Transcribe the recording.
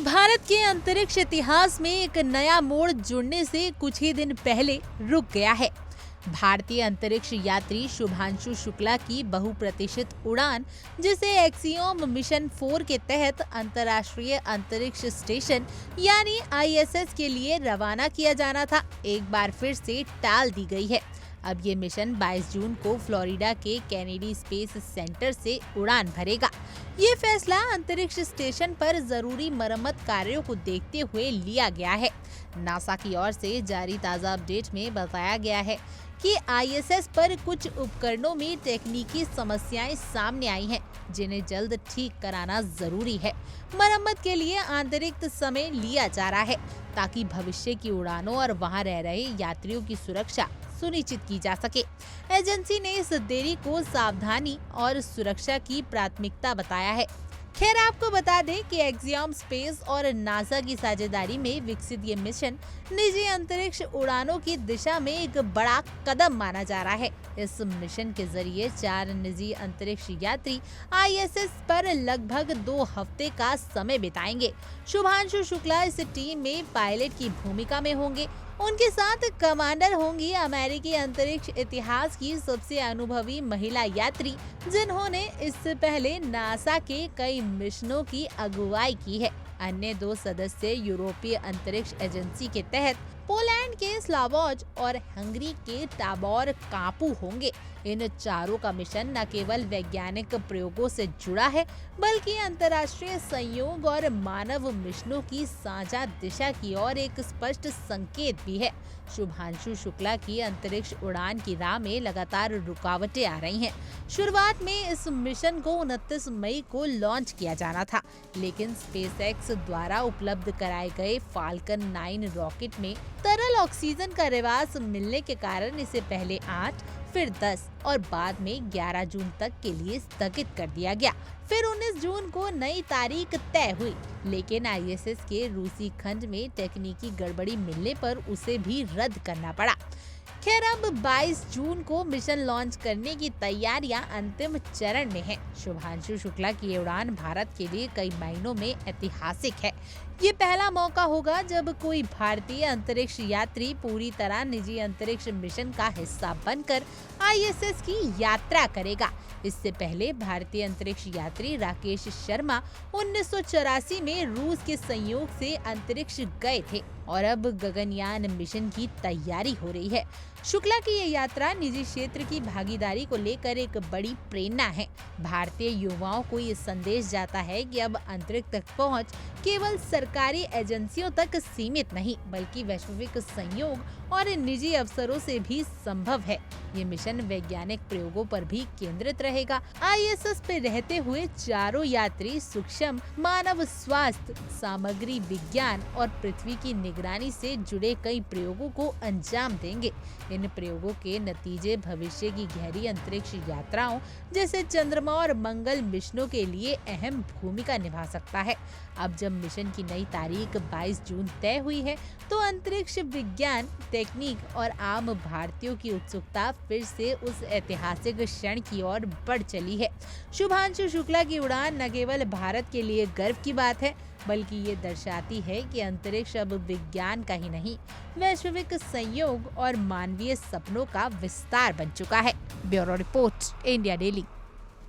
भारत के अंतरिक्ष इतिहास में एक नया मोड़ जुड़ने से कुछ ही दिन पहले रुक गया है। भारतीय अंतरिक्ष यात्री शुभांशु शुक्ला की बहुप्रतीक्षित उड़ान, जिसे एक्सियोम मिशन 4 के तहत अंतर्राष्ट्रीय अंतरिक्ष स्टेशन यानी आईएसएस के लिए रवाना किया जाना था, एक बार फिर से टाल दी गई है। अब ये मिशन 22 जून को फ्लोरिडा के कैनेडी स्पेस सेंटर से उड़ान भरेगा। ये फैसला अंतरिक्ष स्टेशन पर जरूरी मरम्मत कार्यों को देखते हुए लिया गया है। नासा की ओर से जारी ताज़ा अपडेट में बताया गया है कि आईएसएस पर कुछ उपकरणों में तकनीकी समस्याएं सामने आई हैं, जिन्हें जल्द ठीक कराना जरूरी है। मरम्मत के लिए अतिरिक्त समय लिया जा रहा है ताकि भविष्य की उड़ानों और वहां रह रहे यात्रियों की सुरक्षा सुनिश्चित की जा सके। एजेंसी ने इस देरी को सावधानी और सुरक्षा की प्राथमिकता बताया है। खैर, आपको बता दें कि एक्सियोम स्पेस और नासा की साझेदारी में विकसित ये मिशन निजी अंतरिक्ष उड़ानों की दिशा में एक बड़ा कदम माना जा रहा है। इस मिशन के जरिए 4 निजी अंतरिक्ष यात्री आईएसएस पर लगभग 2 हफ्ते का समय बिताएंगे। शुभांशु शुक्ला इस टीम में पायलट की भूमिका में होंगे। उनके साथ कमांडर होंगी अमेरिकी अंतरिक्ष इतिहास की सबसे अनुभवी महिला यात्री, जिन्होंने इससे पहले नासा के कई मिशनों की अगुवाई की है। अन्य 2 सदस्य यूरोपीय अंतरिक्ष एजेंसी के तहत पोलैंड के स्लावॉज और हंगरी के टाबोर कापू होंगे। इन चारों का मिशन न केवल वैज्ञानिक प्रयोगों से जुड़ा है, बल्कि अंतर्राष्ट्रीय संयोग और मानव मिशनों की साझा दिशा की ओर एक स्पष्ट संकेत भी है। शुभांशु शुक्ला की अंतरिक्ष उड़ान की राह में लगातार रुकावटें आ रही हैं। शुरुआत में इस मिशन को 29 मई को लॉन्च किया जाना था, लेकिन स्पेसएक्स द्वारा उपलब्ध कराए गए फाल्कन 9 रॉकेट में तरल ऑक्सीजन का रिवाज मिलने के कारण इसे पहले 8, फिर 10 और बाद में 11 जून तक के लिए स्थगित कर दिया गया। फिर 19 जून को नई तारीख तय हुई, लेकिन आईएसएस के रूसी खंड में तकनीकी गड़बड़ी मिलने पर उसे भी रद्द करना पड़ा। खैर, अब 22 जून को मिशन लॉन्च करने की तैयारियां अंतिम चरण में हैं। शुभांशु शुक्ला की ये उड़ान भारत के लिए कई मायनों में ऐतिहासिक है। ये पहला मौका होगा जब कोई भारतीय अंतरिक्ष यात्री पूरी तरह निजी अंतरिक्ष मिशन का हिस्सा बनकर आईएसएस की यात्रा करेगा। इससे पहले भारतीय अंतरिक्ष यात्री राकेश शर्मा 1984 में रूस के संयोग से अंतरिक्ष गए थे और अब गगनयान मिशन की तैयारी हो रही है। शुक्ला की ये यात्रा निजी क्षेत्र की भागीदारी को लेकर एक बड़ी प्रेरणा है। भारतीय युवाओं को ये संदेश जाता है कि अब अंतरिक्ष तक पहुंच केवल सरकारी एजेंसियों तक सीमित नहीं, बल्कि वैश्विक संयोग और निजी अवसरों से भी संभव है। ये मिशन वैज्ञानिक प्रयोगों पर भी केंद्रित रहेगा। आईएसएस पे रहते हुए चारों यात्री सूक्ष्म मानव स्वास्थ्य, सामग्री विज्ञान और पृथ्वी की निगरानी से जुड़े कई प्रयोगों को अंजाम देंगे। इन प्रयोगों के नतीजे भविष्य की गहरी अंतरिक्ष यात्राओं जैसे चंद्रमा और मंगल मिशनों के लिए अहम भूमिका निभा सकता है। अब जब मिशन की नई तारीख 22 जून तय हुई है, तो अंतरिक्ष विज्ञान, तकनीक और आम भारतीयों की उत्सुकता फिर से उस ऐतिहासिक क्षण की ओर बढ़ चली है। शुभांशु शुक्ला की उड़ान न केवल भारत के लिए गर्व की बात है, बल्कि ये दर्शाती है कि अंतरिक्ष अब विज्ञान का ही नहीं, वैश्विक संयोग और मानवीय सपनों का विस्तार बन चुका है। Bureau report, India daily.